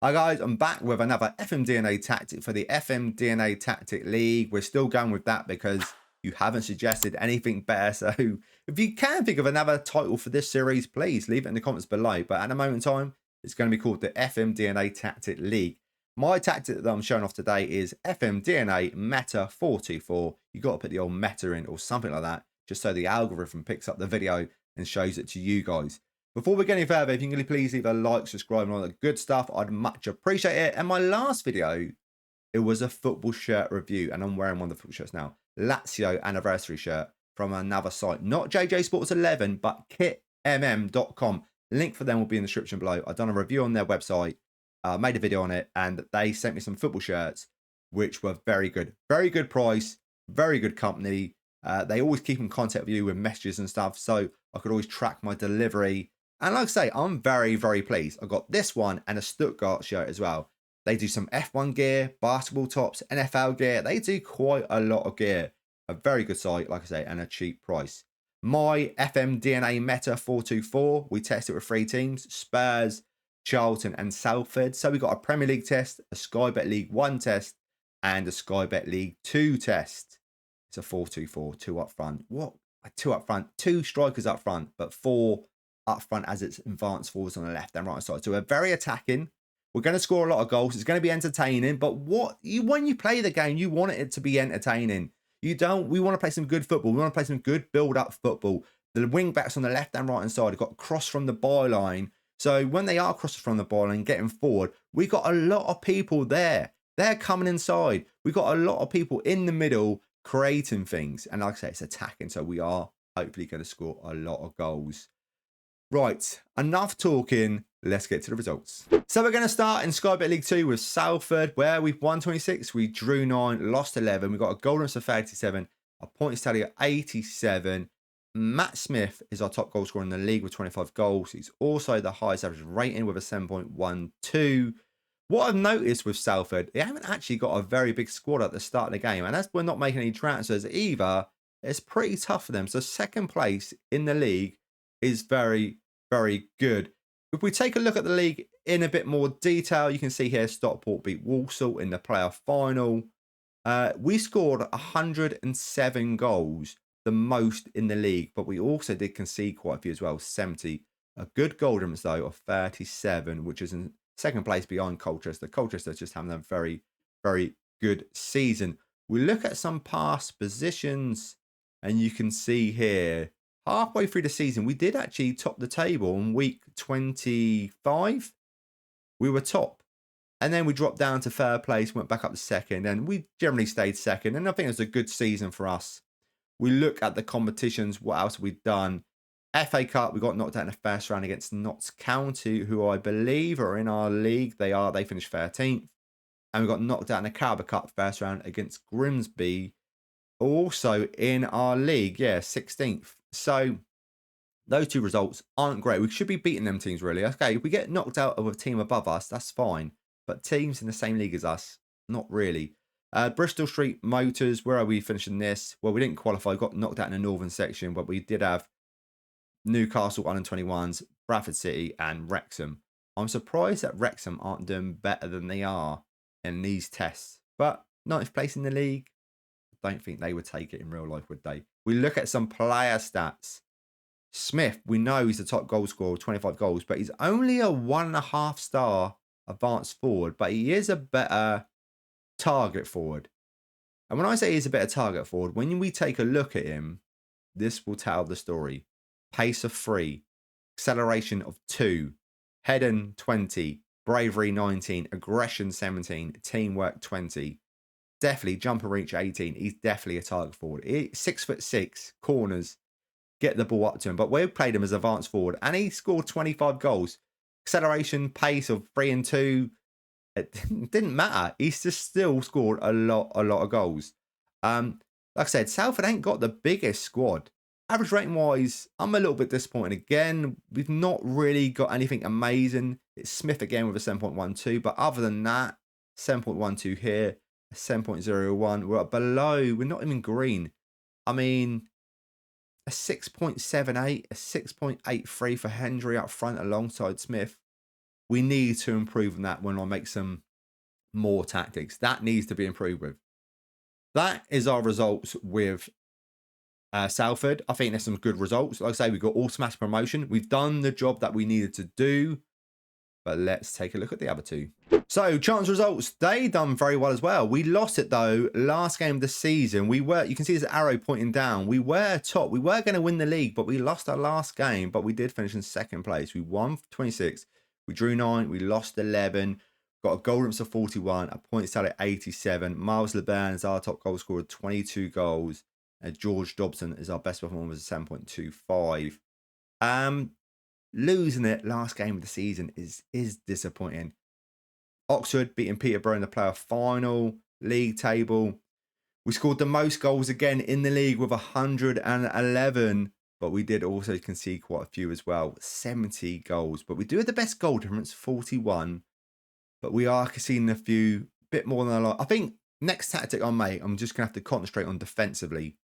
Hi guys, I'm back with another FMDNA tactic for the FMDNA Tactic League. We're still going with that because you haven't suggested anything better. So if you can think of another title for this series, please leave it in the comments below. But at the moment in time, it's going to be called the FMDNA Tactic League. My tactic that I'm showing off today is FMDNA Meta 424. You got to put the old meta in or something like that, just so the algorithm picks up the video and shows it to you guys. Before we get any further, if you can please leave a like, subscribe, and all that good stuff, I'd much appreciate it. And my last video, it was a football shirt review, and I'm wearing one of the football shirts now. Lazio anniversary shirt from another site, not JJ Sports 11, but kitmm.com. Link for them will be in the description below. I've done a review on their website, made a video on it, and they sent me some football shirts, which were very good. Very good price, very good company. They always keep in contact with you with messages and stuff, so I could always track my delivery. And like I say, I'm very, very pleased. I got this one and a Stuttgart shirt as well. They do some F1 gear, basketball tops, NFL gear. They do quite a lot of gear. A very good site, like I say, and a cheap price. My FMDNA Meta 424, we tested with 3 teams, Spurs, Charlton and Salford. So we got a Premier League test, a Sky Bet League 1 test, and a Sky Bet League 2 test. It's a 424, 2 up front. What? 2 up front, 2 strikers up front, but 4 up front as its advanced forwards on the left and right side. So we're very attacking. We're going to score a lot of goals. It's going to be entertaining. But when you play the game, you want it to be entertaining. We want to play some good football. We want to play some good build-up football. The wing backs on the left and right hand side have got cross from the byline. So when they are crossed from the byline getting forward, we got a lot of people there. They're coming inside. We got a lot of people in the middle creating things. And like I say, it's attacking. So we are hopefully going to score a lot of goals. Right, enough talking. Let's get to the results. So we're going to start in Sky Bet League 2 with Salford, where we've won 26. We drew 9, lost 11. We got a goal difference of 37, a points tally of 87. Matt Smith is our top goal scorer in the league with 25 goals. He's also the highest average rating with a 7.12. What I've noticed with Salford, they haven't actually got a very big squad at the start of the game. And as we're not making any transfers either, it's pretty tough for them. So second place in the league is very, very good. If we take a look at the league in a bit more detail, you can see here Stockport beat Walsall in the playoff final. We scored 107 goals, the most in the league, but we also did concede quite a few as well, 70. A good goal difference though of 37, which is in second place behind Colchester. Colchester just having a very, very good season. We look at some past positions, and you can see here, halfway through the season, we did actually top the table in week 25. We were top. And then we dropped down to third place, went back up to second, and we generally stayed second. And I think it was a good season for us. We look at the competitions, what else we've done. FA Cup, we got knocked out in the first round against Notts County, who I believe are in our league. They finished 13th. And we got knocked out in the Carabao Cup first round against Grimsby, also in our league, 16th. So those 2 results aren't great. We should be beating them teams, really. Okay, if we get knocked out of a team above us, that's fine. But teams in the same league as us, not really. Bristol Street Motors, where are we finishing this? Well, we didn't qualify, got knocked out in the northern section, but we did have Newcastle under 21s, Bradford City, and Wrexham. I'm surprised that Wrexham aren't doing better than they are in these tests. But 9th place in the league, I don't think they would take it in real life, would they? We look at some player stats. Smith, we know he's the top goal scorer, 25 goals, but he's only a 1.5 star advanced forward, but he is a better target forward. And when I say he's a better target forward, when we take a look at him, this will tell the story. Pace of 3, acceleration of 2, heading 20, bravery 19, aggression 17, teamwork 20. Definitely jumper reach 18. He's definitely a target forward. 6'6", corners, get the ball up to him. But we played him as advanced forward, and he scored 25 goals. Acceleration, pace of 3 and 2. It didn't matter. He's just still scored a lot of goals. Like I said, Salford ain't got the biggest squad. Average rating wise, I'm a little bit disappointed again. We've not really got anything amazing. It's Smith again with a 7.12, but other than that, 7.12 here. 7.01. We're below. We're not even green. I mean, a 6.78, a 6.83 for Hendry up front alongside Smith. we need to improve on that when I make some more tactics. That needs to be improved with. That is our results with Salford. I think there's some good results. Like I say, we got automatic promotion. We've done the job that we needed to do. But let's take a look at the other two. So, chance results, they done very well as well. We lost it though, last game of the season. You can see this arrow pointing down. We were top. We were going to win the league, but we lost our last game. But we did finish in second place. We won 26. We drew 9. We lost 11. Got a goal difference of 41. A point tally 87. Miles LeBaron is our top goal scorer, 22 goals. And George Dobson is our best performer with a 7.25. Losing it last game of the season is disappointing. Oxford beating Peterborough in the playoff final, league table. We scored the most goals again in the league with 111, but we did also concede quite a few as well, 70 goals. But we do have the best goal difference, 41, but we are conceding a few, bit more than a lot. I think next tactic I make, I'm just going to have to concentrate on defensively.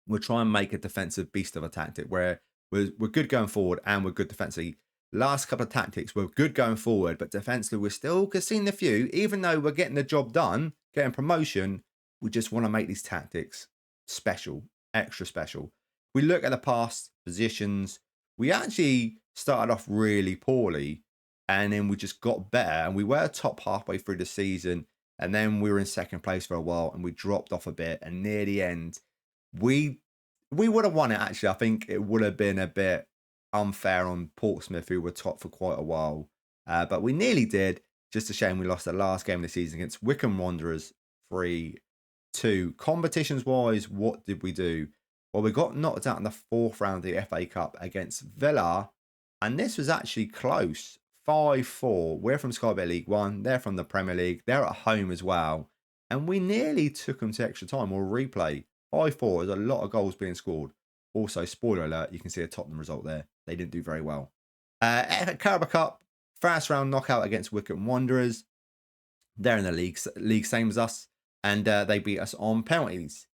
We'll try and make a defensive beast of a tactic where we're good going forward and we're good defensively. Last couple of tactics, we're good going forward, but defensively, we're still conceding a few. Even though we're getting the job done, getting promotion, we just want to make these tactics special, extra special. We look at the past positions. We actually started off really poorly, and then we just got better. And we were top halfway through the season, and then we were in second place for a while, and we dropped off a bit. And near the end, we would have won it, actually. I think it would have been a bit unfair on Portsmouth, who were top for quite a while. But we nearly did. Just a shame we lost the last game of the season against Wycombe Wanderers 3-2. Competitions-wise, what did we do? Well, we got knocked out in the fourth round of the FA Cup against Villa. And this was actually close. 5-4. We're from Sky Bet League 1. They're from the Premier League. They're at home as well. And we nearly took them to extra time or replay. 5-4 is a lot of goals being scored. Also, spoiler alert, you can see a Tottenham result there. They didn't do very well. Carabao Cup, first round knockout against Wycombe Wanderers. They're in the league same as us. And they beat us on penalties.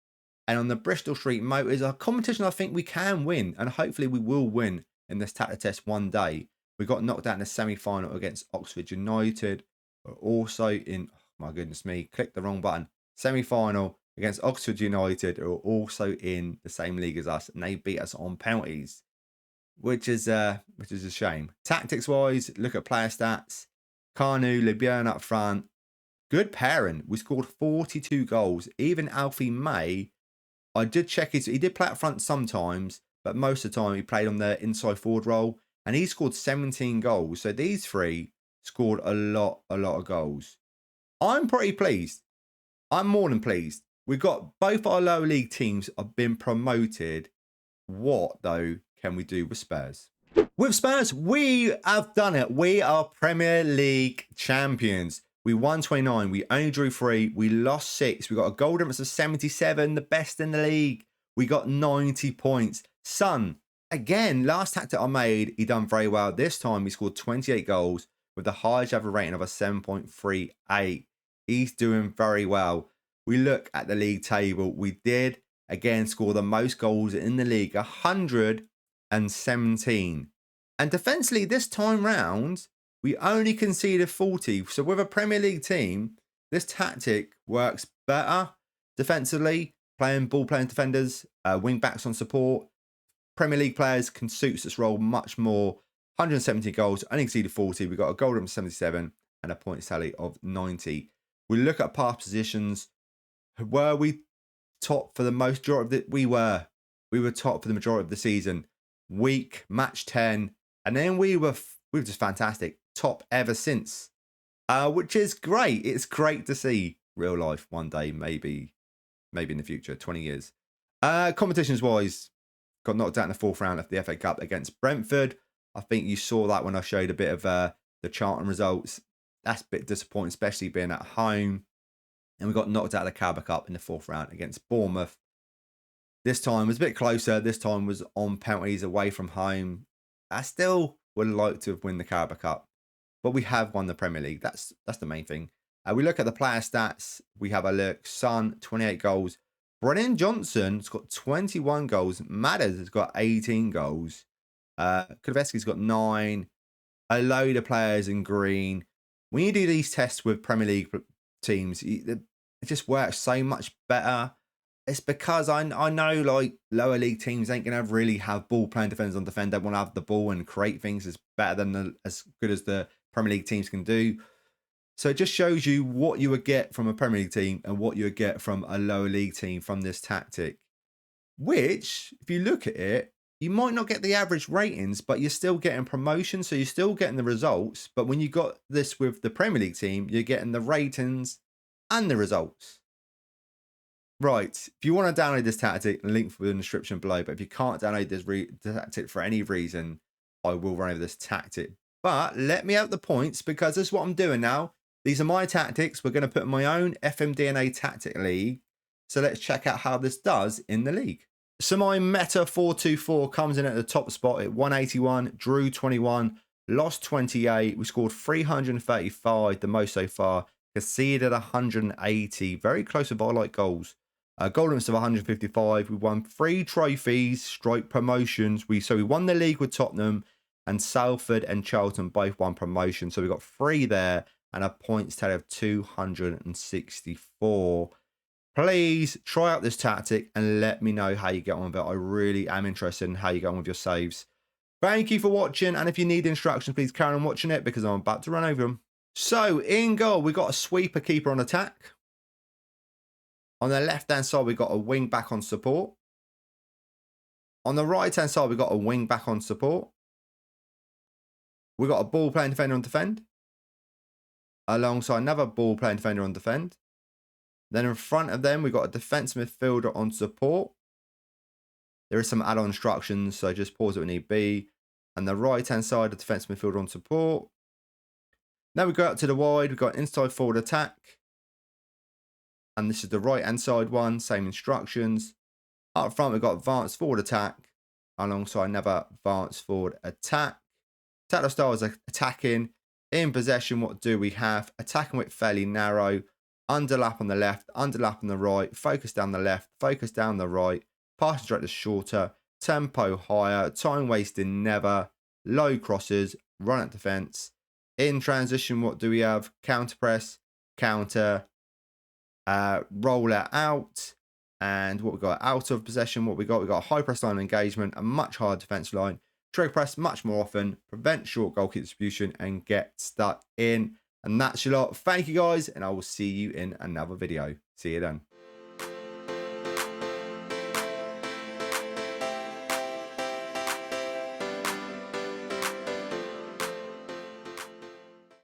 And on the Bristol Street Motors, a competition I think we can win. And hopefully we will win in this tactic test one day. We got knocked out in the semi-final against Oxford United. We're also in, oh my goodness me, clicked the wrong button. Semi-final against Oxford United, who are also in the same league as us, and they beat us on penalties, which is a shame. Tactics-wise, look at player stats. Carnu, LeBierne up front. Good pairing. We scored 42 goals. Even Alfie May, I did check he did play up front sometimes, but most of the time he played on the inside forward role, and he scored 17 goals. So these three scored a lot of goals. I'm pretty pleased. I'm more than pleased. We've got both our lower league teams have been promoted. What, though, can we do with Spurs? With Spurs, we have done it. We are Premier League champions. We won 29. We only drew 3. We lost 6. We got a goal difference of 77, the best in the league. We got 90 points. Son, again, last tactic I made, he done very well. This time, he scored 28 goals with the highest ever rating of a 7.38. He's doing very well. We look at the league table. We did, again, score the most goals in the league, 117. And defensively, this time round, we only conceded 40. So with a Premier League team, this tactic works better defensively, playing ball-playing defenders, wing-backs on support. Premier League players can suit this role much more. 170 goals, only conceded 40. We got a goal difference of 77 and a point tally of 90. We look at past positions. Were we top for the majority of the... We were top for the majority of the season. Week, match 10. And then we were just fantastic. Top ever since. Which is great. It's great to see real life one day, maybe in the future, 20 years. Competitions-wise, got knocked out in the fourth round of the FA Cup against Brentford. I think you saw that when I showed a bit of the Charlton results. That's a bit disappointing, especially being at home. And we got knocked out of the Carabao Cup in the fourth round against Bournemouth. This time was a bit closer. This time was on penalties away from home. I still would like to have won the Carabao Cup, but we have won the Premier League. That's the main thing. We look at the player stats. We have a look. Son, 28 goals. Brennan Johnson's got 21 goals. Madders has got 18 goals. Kuleveski's got 9. a load of players in green. When you do these tests with Premier League teams, it just works so much better. It's because I know like lower league teams ain't gonna really have ball playing defenders on defend. They want to have the ball and create things as better than as good as the Premier League teams can do. So it just shows you what you would get from a Premier League team and what you would get from a lower league team from this tactic. Which, if you look at it, you might not get the average ratings, but you're still getting promotion. So you're still getting the results. But when you got this with the Premier League team, you're getting the ratings and the results. Right. If you want to download this tactic, link for the description below. But if you can't download this tactic for any reason, I will run over this tactic. But let me out the points because this is what I'm doing now. These are my tactics. We're going to put in my own FMDNA tactic league. So let's check out how this does in the league. So my meta 4-2-4 comes in at the top spot at 181, drew 21, lost 28. We scored 335, the most so far. Conceded 180, very close with highlight goals. Goal limits of 155. We won 3 trophies, strike promotions. We won the league with Tottenham, and Salford and Charlton both won promotion. So we got 3 there and a points tally of 264. Please try out this tactic and let me know how you get on with it. I really am interested in how you get on with your saves. Thank you for watching. And if you need instructions, please carry on watching it because I'm about to run over them. So in goal, we got a sweeper keeper on attack. On the left-hand side, we got a wing back on support. On the right-hand side, we got a wing back on support. We got a ball playing defender on defend. Alongside another ball playing defender on defend. Then in front of them, we got a defense midfielder on support. There is some add-on instructions, so just pause it when need be. And the right-hand side, a defense midfielder on support. Now we go out to the wide, we've got inside forward attack. And this is the right-hand side one, same instructions. Up front, we've got advanced forward attack. Alongside another advanced forward attack. Tactical style is attacking. In possession, what do we have? Attacking width fairly narrow. Underlap on the left, underlap on the right, focus down the left, focus down the right, passing direction shorter, tempo higher, time wasting never, low crosses, run at defense. In transition, what do we have? Counter press, counter, roll it out, and what we got out of possession, what we got a high press line engagement, a much higher defense line, trigger press much more often, prevent short goal kick distribution, and get stuck in. And that's your lot. Thank you guys, and I will see you in another video. See you then.